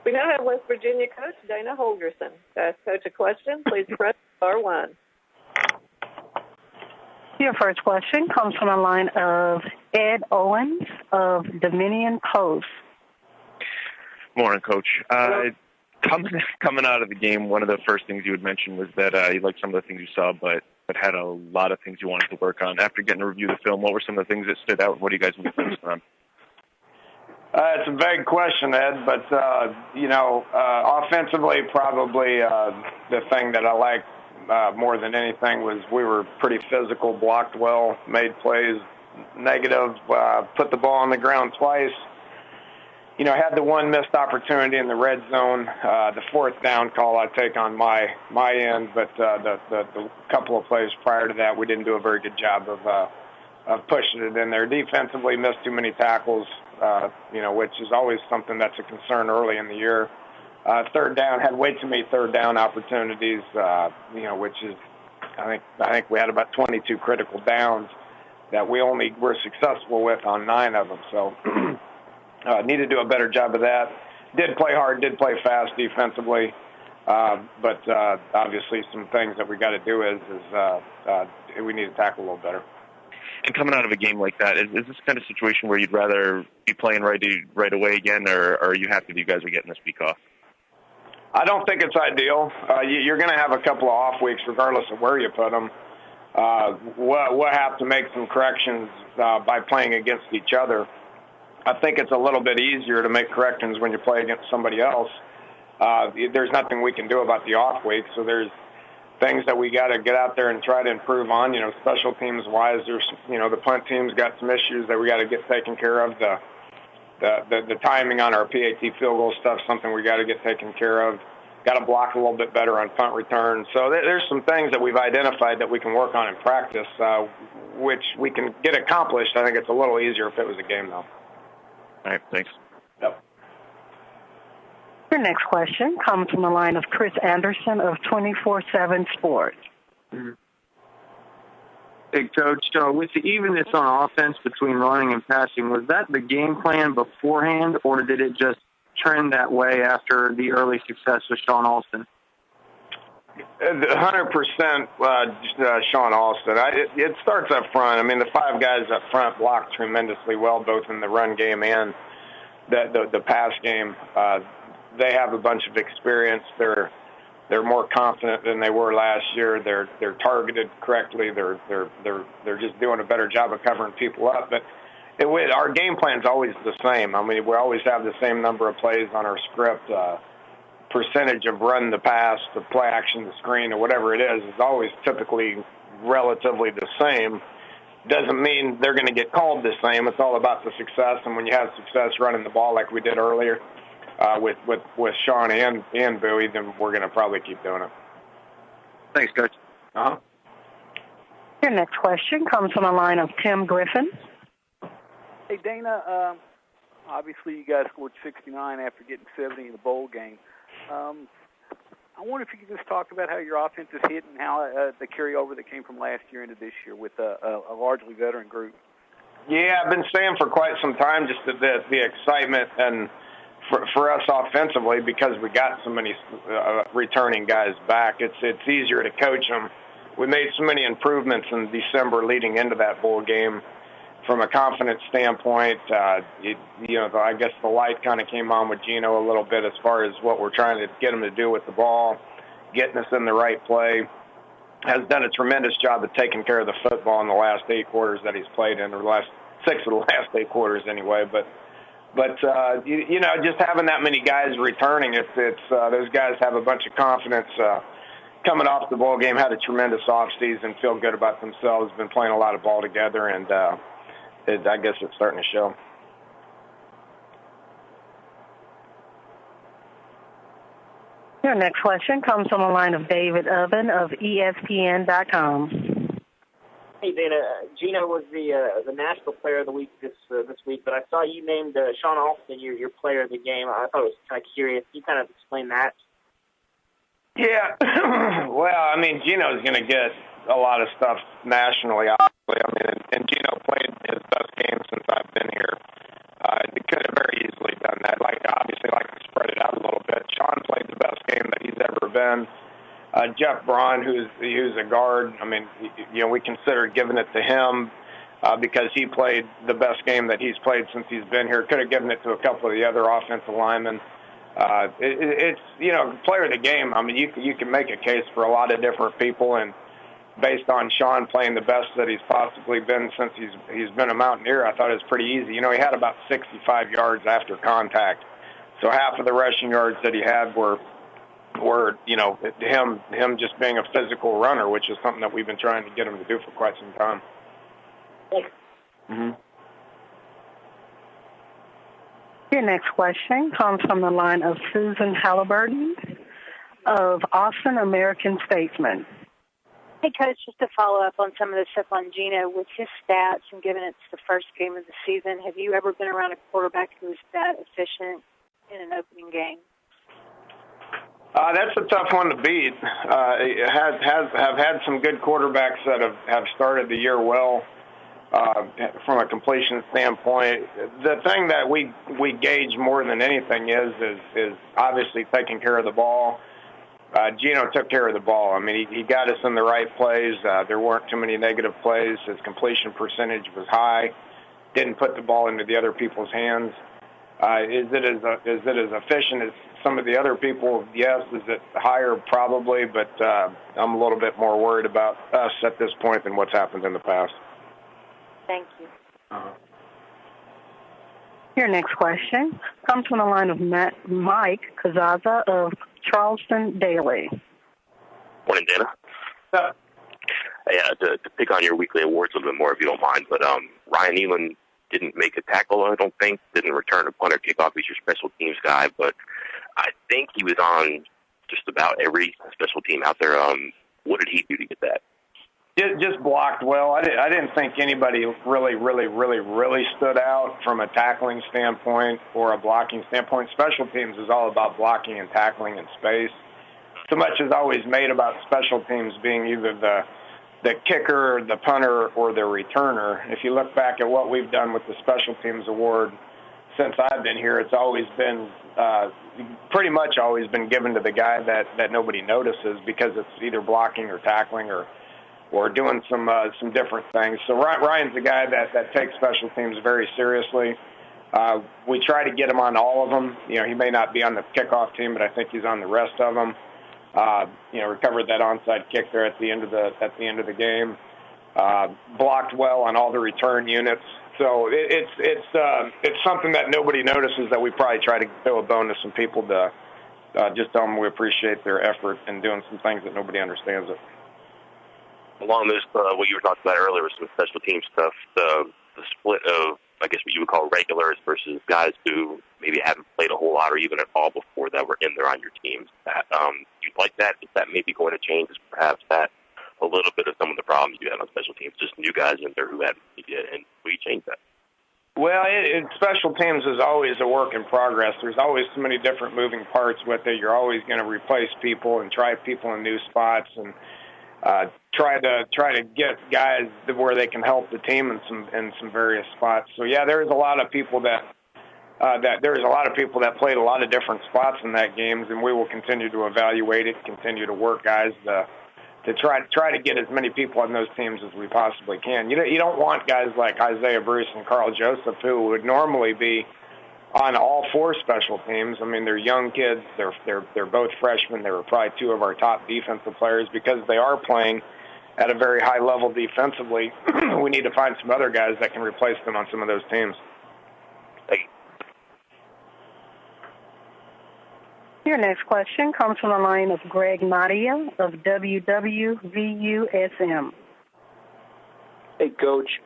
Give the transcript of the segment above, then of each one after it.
We now have West Virginia coach Dana Holgorsen. To ask Coach a question, please press star 1. Your first question comes from the line of Ed Owens of Dominion Post. Morning, Coach. Coming out of the game, one of the first things you had mentioned was that you liked some of the things you saw, but had a lot of things you wanted to work on. After getting to review the film, what were some of the things that stood out? What do you guys want to focus on? It's a vague question, Ed, but, offensively, probably the thing that I liked more than anything was we were pretty physical, blocked well, made plays negative, put the ball on the ground twice. Had the one missed opportunity in the red zone. The fourth down call I take on my end, but the couple of plays prior to that, we didn't do a very good job of pushing it in there. Defensively, missed too many tackles, which is always something that's a concern early in the year. Third down, had way too many third down opportunities, which is, I think we had about 22 critical downs that we only were successful with on 9 of them. So need to do a better job of that. Did play hard, did play fast defensively, but obviously some things that we got to do is we need to tackle a little better. And coming out of a game like that, is this kind of situation where you'd rather be playing right away again, or are you happy that you guys are getting this week off? I don't think it's ideal. You're going to have a couple of off weeks regardless of where you put them. We'll have to make some corrections by playing against each other. I think it's a little bit easier to make corrections when you play against somebody else. There's nothing we can do about the off week, so there's things that we got to get out there and try to improve on. Special teams wise, there's the punt team's got some issues that we got to get taken care of. The timing on our PAT field goal stuff, something we got to get taken care of. Got to block a little bit better on punt return. So there's some things that we've identified that we can work on in practice, which we can get accomplished. I think it's a little easier if it was a game, though. All right, thanks. Yep. Your next question comes from the line of Chris Anderson of 24/7 Sports. Mm-hmm. Hey, Coach, with the evenness on offense between running and passing, was that the game plan beforehand, or did it just trend that way after the early success with Sean Alston? 100% Sean Alston. It starts up front. I mean, the 5 guys up front block tremendously well, both in the run game and the pass game. They have a bunch of experience. They're more confident than they were last year. They're targeted correctly. They're just doing a better job of covering people up. But our game plan's always the same. I mean, we always have the same number of plays on our script. Percentage of run the pass, the play action, the screen, or whatever it is always typically relatively the same. Doesn't mean they're going to get called the same. It's all about the success, and when you have success running the ball like we did earlier with Sean and Bowie, then we're going to probably keep doing it. Thanks, Coach. Uh-huh. Your next question comes from the line of Tim Griffin. Hey, Dana, obviously you guys scored 69 after getting 70 in the bowl game. I wonder if you could just talk about how your offense is hit and how the carryover that came from last year into this year with a largely veteran group. Yeah, I've been saying for quite some time just the excitement and for us offensively, because we got so many returning guys back, it's easier to coach them. We made so many improvements in December leading into that bowl game. From a confidence standpoint, I guess the light kind of came on with Gino a little bit as far as what we're trying to get him to do with the ball, getting us in the right play. Has done a tremendous job of taking care of the football in the last 8 quarters that he's played in, or the last 6 of the last 8 quarters anyway. But just having that many guys returning, it's those guys have a bunch of confidence. Coming off the ball game, had a tremendous offseason, feel good about themselves, been playing a lot of ball together, and I guess it's starting to show. Your next question comes from the line of David Oven of ESPN.com. Hey, Dana. Gino was the National Player of the Week this week, but I saw you named Sean Alston your Player of the Game. I thought it was kind of curious. Can you kind of explain that? Yeah. Well, I mean, Gino's going to get a lot of stuff nationally, obviously. I mean, and Gino played his best game since I've been here. He could have very easily done that. Obviously, like to spread it out a little Jeff Braun, who's a guard. I mean, we considered giving it to him because he played the best game that he's played since he's been here. Could have given it to a couple of the other offensive linemen. It's player of the game. I mean, you can make a case for a lot of different people, and based on Sean playing the best that he's possibly been since he's been a Mountaineer, I thought it was pretty easy. He had about 65 yards after contact, so half of the rushing yards that he had were him just being a physical runner, which is something that we've been trying to get him to do for quite some time. Mm-hmm. Your next question comes from the line of Susan Halliburton of Austin American-Statesman. Hey, Coach, just to follow up on some of the stuff on Gino, with his stats and given it's the first game of the season, have you ever been around a quarterback who was that efficient in an opening game? That's a tough one to beat. Have had some good quarterbacks that have started the year well from a completion standpoint. The thing that we gauge more than anything is obviously taking care of the ball. Gino took care of the ball. I mean, he got us in the right plays. There weren't too many negative plays. His completion percentage was high. Didn't put the ball into the other people's hands. Is it as efficient as some of the other people? Yes. Is it higher? Probably. But I'm a little bit more worried about us at this point than what's happened in the past. Thank you. Your next question comes from the line of Mike Kazaza of Charleston Daily. Morning, Dana. To pick on your weekly awards a little bit more, if you don't mind, but Ryan Nealon didn't make a tackle, I don't think, didn't return a punt or kickoff. He's your special teams guy, but I think he was on just about every special team out there. What did he do to get that? Just blocked well. I didn't think anybody really stood out from a tackling standpoint or a blocking standpoint. Special teams is all about blocking and tackling in space. So much is always made about special teams being either the kicker, the punter, or the returner. If you look back at what we've done with the Special Teams Award since I've been here, it's always been pretty much always been given to the guy that nobody notices because it's either blocking or tackling or doing some different things. So Ryan's the guy that takes special teams very seriously. We try to get him on all of them. He may not be on the kickoff team, but I think he's on the rest of them. Recovered that onside kick there at the end of the game. Blocked well on all the return units. So it's something that nobody notices that we probably try to throw a bone to some people to just tell them we appreciate their effort in doing some things that nobody understands it. Along this, what you were talking about earlier was some special team stuff, the split of, I guess, what you would call regulars versus guys who maybe haven't played a whole lot or even at all before that were in there on your teams. You'd like that? Is that maybe going to change? Is perhaps that a little bit of some of the problems you had on special teams, just new guys in there who hadn't played yet, and will you change that? Well, special teams is always a work in progress. There's always so many different moving parts with it. You're always going to replace people and try people in new spots and try to get guys where they can help the team in some various spots. So yeah, there's a lot of people that played a lot of different spots in that games, and we will continue to evaluate it, continue to work guys to try to get as many people on those teams as we possibly can. You don't want guys like Isaiah Bruce and Carl Joseph who would normally be on all four special teams. I mean, they're young kids. They're both freshmen. They were probably two of our top defensive players because they are playing at a very high level defensively. We need to find some other guys that can replace them on some of those teams. Thank you. Your next question comes from the line of Greg Nadia of WWVU-SM. Hey, Coach.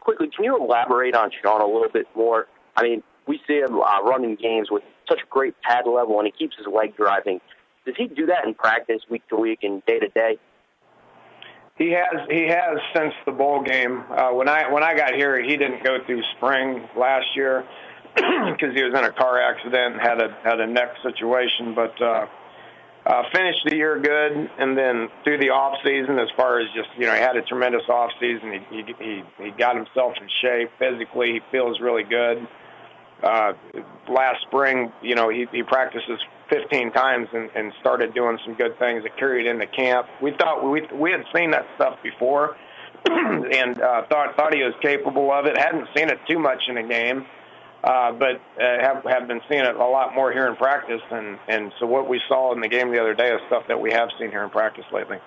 Quickly, can you elaborate on Sean a little bit more? I mean, we see him running games with such a great pad level, and he keeps his leg driving. Does he do that in practice, week to week and day to day? He has since the bowl game. When I got here, he didn't go through spring last year because he was in a car accident and had a neck situation. But finished the year good, and then through the off season, as far as just he had a tremendous off season. He got himself in shape physically. He feels really good. Last spring, he practices 15 times and started doing some good things that carried into camp. We thought we had seen that stuff before and thought he was capable of it. Hadn't seen it too much in a game, but have been seeing it a lot more here in practice. And so what we saw in the game the other day is stuff that we have seen here in practice lately.